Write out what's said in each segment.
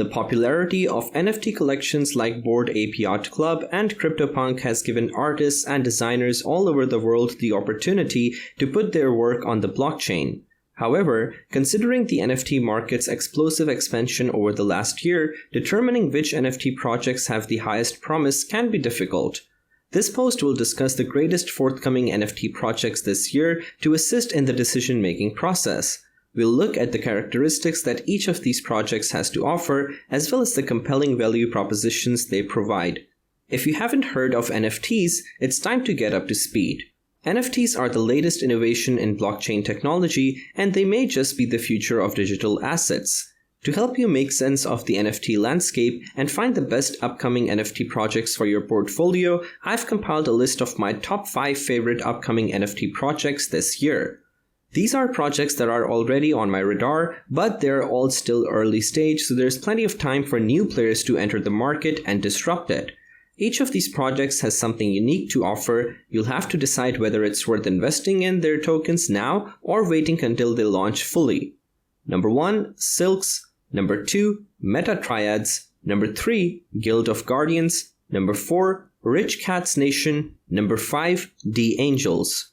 The popularity of NFT collections like Bored Ape Yacht Club and Cryptopunk has given artists and designers all over the world the opportunity to put their work on the blockchain. However, considering the NFT market's explosive expansion over the last year, determining which NFT projects have the highest promise can be difficult. This post will discuss the greatest forthcoming NFT projects this year to assist in the decision-making process. We'll look at the characteristics that each of these projects has to offer, as well as the compelling value propositions they provide. If you haven't heard of NFTs, it's time to get up to speed. NFTs are the latest innovation in blockchain technology, and they may just be the future of digital assets. To help you make sense of the NFT landscape and find the best upcoming NFT projects for your portfolio, I've compiled a list of my top 5 favorite upcoming NFT projects this year. These are projects that are already on my radar, but they're all still early stage, so there's plenty of time for new players to enter the market and disrupt it. Each of these projects has something unique to offer. You'll have to decide whether it's worth investing in their tokens now or waiting until they launch fully. Number 1, Silks. Number 2, Meta Triads. Number 3, Guild of Guardians. Number 4, Rich Cats Nation. Number 5, The Angels.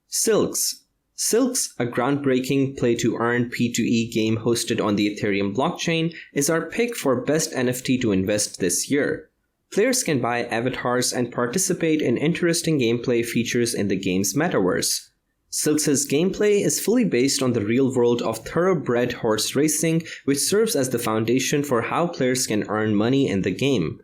Silks. Silks, a groundbreaking play-to-earn P2E game hosted on the Ethereum blockchain, is our pick for best NFT to invest this year. Players can buy avatars and participate in interesting gameplay features in the game's metaverse. Silks' gameplay is fully based on the real world of thoroughbred horse racing, which serves as the foundation for how players can earn money in the game.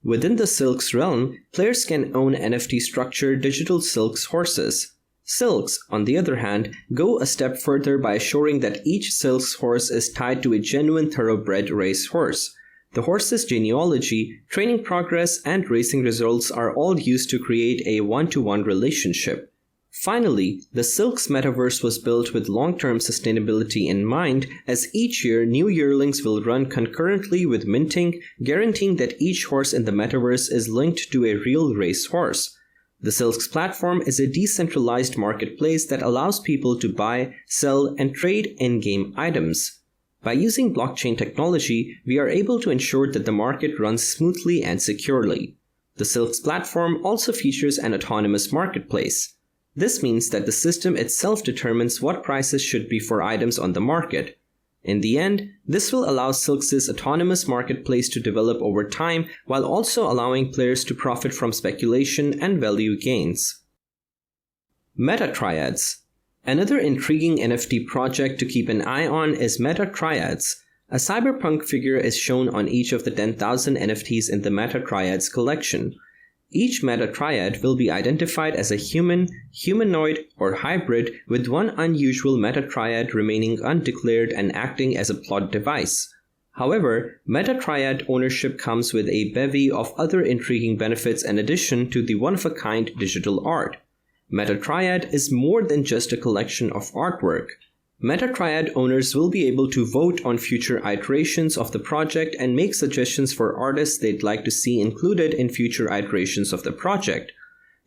Within the Silks realm, players can own NFT-structured digital Silks horses. Silks, on the other hand, go a step further by assuring that each Silks horse is tied to a genuine thoroughbred race horse. The horse's genealogy, training progress, and racing results are all used to create a one-to-one relationship. Finally, the Silks metaverse was built with long-term sustainability in mind, as each year new yearlings will run concurrently with minting, guaranteeing that each horse in the metaverse is linked to a real race horse. The Silks platform is a decentralized marketplace that allows people to buy, sell, and trade in-game items. By using blockchain technology, we are able to ensure that the market runs smoothly and securely. The Silks platform also features an autonomous marketplace. This means that the system itself determines what prices should be for items on the market. In the end, this will allow Silks' autonomous marketplace to develop over time while also allowing players to profit from speculation and value gains. Meta Triads. Another intriguing NFT project to keep an eye on is Meta Triads. A cyberpunk figure is shown on each of the 10,000 NFTs in the Meta Triads collection. Each Meta Triad will be identified as a human, humanoid, or hybrid, with one unusual Meta Triad remaining undeclared and acting as a plot device. However, Meta Triad ownership comes with a bevy of other intriguing benefits in addition to the one-of-a-kind digital art. Meta Triad is more than just a collection of artwork. Meta Triad owners will be able to vote on future iterations of the project and make suggestions for artists they'd like to see included in future iterations of the project.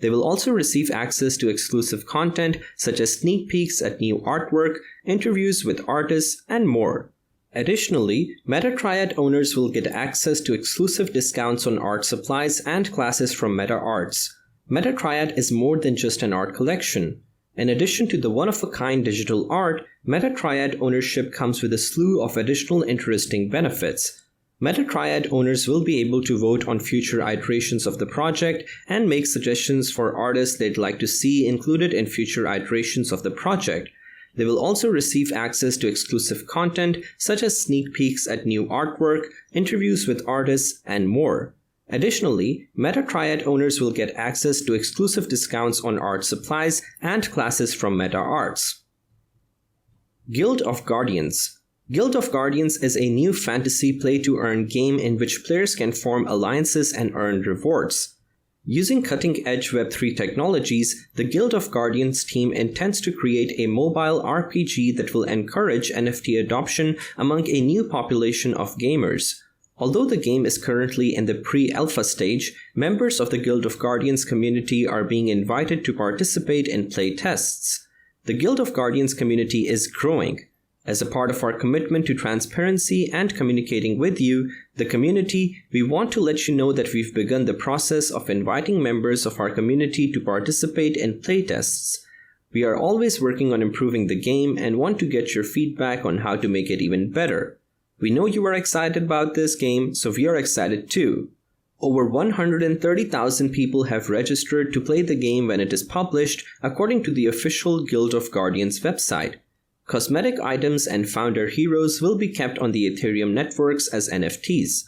They will also receive access to exclusive content such as sneak peeks at new artwork, interviews with artists, and more. Additionally, Meta Triad owners will get access to exclusive discounts on art supplies and classes from Meta Arts. Meta Triad is more than just an art collection. In addition to the one-of-a-kind digital art, Meta Triad ownership comes with a slew of additional interesting benefits. Meta Triad owners will be able to vote on future iterations of the project and make suggestions for artists they'd like to see included in future iterations of the project. They will also receive access to exclusive content such as sneak peeks at new artwork, interviews with artists, and more. Additionally, Meta Triad owners will get access to exclusive discounts on art supplies and classes from Meta Arts. Guild of Guardians. Guild of Guardians is a new fantasy play-to-earn game in which players can form alliances and earn rewards. Using cutting-edge Web3 technologies, the Guild of Guardians team intends to create a mobile RPG that will encourage NFT adoption among a new population of gamers. Although the game is currently in the pre-alpha stage, members of the Guild of Guardians community are being invited to participate in play tests. The Guild of Guardians community is growing. As a part of our commitment to transparency and communicating with you, the community, we want to let you know that we've begun the process of inviting members of our community to participate in playtests. We are always working on improving the game and want to get your feedback on how to make it even better. We know you are excited about this game, so we are excited too. Over 130,000 people have registered to play the game when it is published, according to the official Guild of Guardians website. Cosmetic items and founder heroes will be kept on the Ethereum networks as NFTs.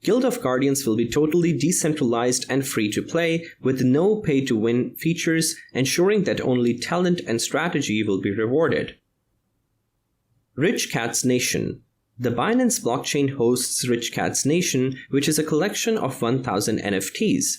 Guild of Guardians will be totally decentralized and free to play, with no pay-to-win features, ensuring that only talent and strategy will be rewarded. Rich Cats Nation. The Binance blockchain hosts Rich Cats Nation, which is a collection of 1,000 NFTs.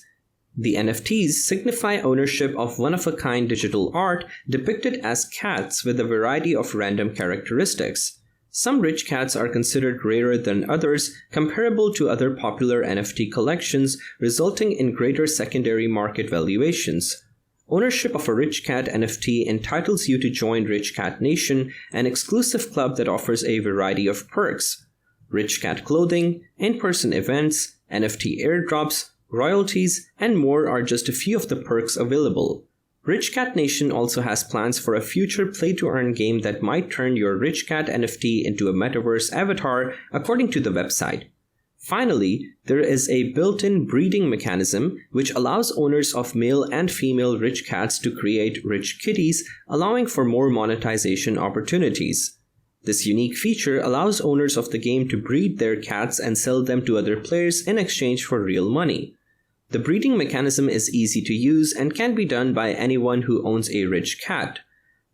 The NFTs signify ownership of one-of-a-kind digital art depicted as cats with a variety of random characteristics. Some rich cats are considered rarer than others, comparable to other popular NFT collections, resulting in greater secondary market valuations. Ownership of a Rich Cat NFT entitles you to join Rich Cat Nation, an exclusive club that offers a variety of perks. Rich Cat clothing, in-person events, NFT airdrops, royalties, and more are just a few of the perks available. Rich Cat Nation also has plans for a future play-to-earn game that might turn your Rich Cat NFT into a metaverse avatar, according to the website. Finally, there is a built-in breeding mechanism which allows owners of male and female rich cats to create rich kitties, allowing for more monetization opportunities. This unique feature allows owners of the game to breed their cats and sell them to other players in exchange for real money. The breeding mechanism is easy to use and can be done by anyone who owns a rich cat.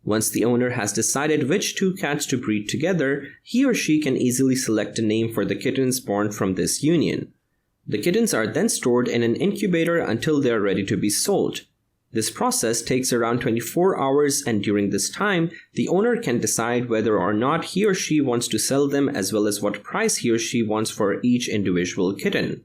Once the owner has decided which two cats to breed together, he or she can easily select a name for the kittens born from this union. The kittens are then stored in an incubator until they are ready to be sold. This process takes around 24 hours, and during this time, the owner can decide whether or not he or she wants to sell them, as well as what price he or she wants for each individual kitten.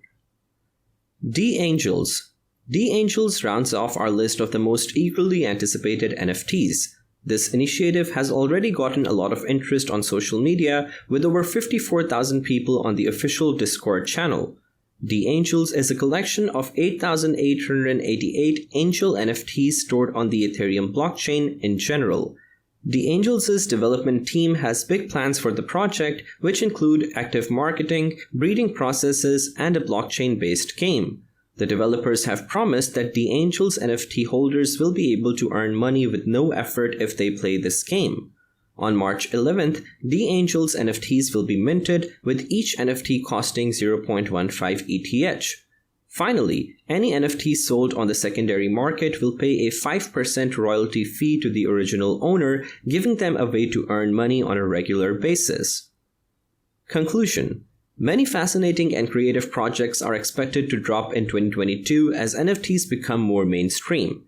D-Angels. D-Angels rounds off our list of the most eagerly anticipated NFTs. This initiative has already gotten a lot of interest on social media, with over 54,000 people on the official Discord channel. D-Angels is a collection of 8,888 angel NFTs stored on the Ethereum blockchain in general. D-Angels' development team has big plans for the project, which include active marketing, breeding processes, and a blockchain-based game. The developers have promised that D-Angels NFT holders will be able to earn money with no effort if they play this game. On March 11th, D-Angels NFTs will be minted, with each NFT costing 0.15 ETH. Finally, any NFT sold on the secondary market will pay a 5% royalty fee to the original owner, giving them a way to earn money on a regular basis. Conclusion. Many fascinating and creative projects are expected to drop in 2022 as NFTs become more mainstream.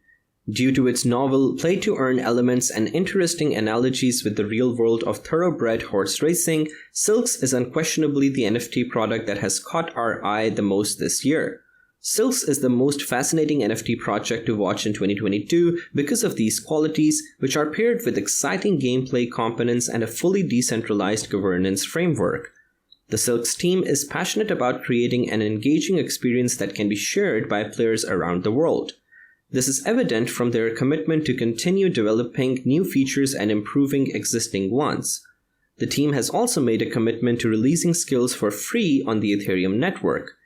Due to its novel play-to-earn elements and interesting analogies with the real world of thoroughbred horse racing, Silks is unquestionably the NFT product that has caught our eye the most this year. Silks is the most fascinating NFT project to watch in 2022 because of these qualities, which are paired with exciting gameplay components and a fully decentralized governance framework. The Silks team is passionate about creating an engaging experience that can be shared by players around the world. This is evident from their commitment to continue developing new features and improving existing ones. The team has also made a commitment to releasing skills for free on the Ethereum network.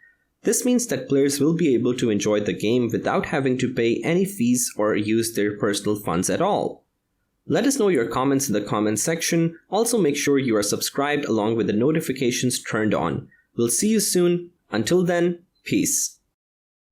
This means that players will be able to enjoy the game without having to pay any fees or use their personal funds at all. Let us know your comments in the comments section. Also make sure you are subscribed along with the notifications turned on. We'll see you soon. Until then, peace.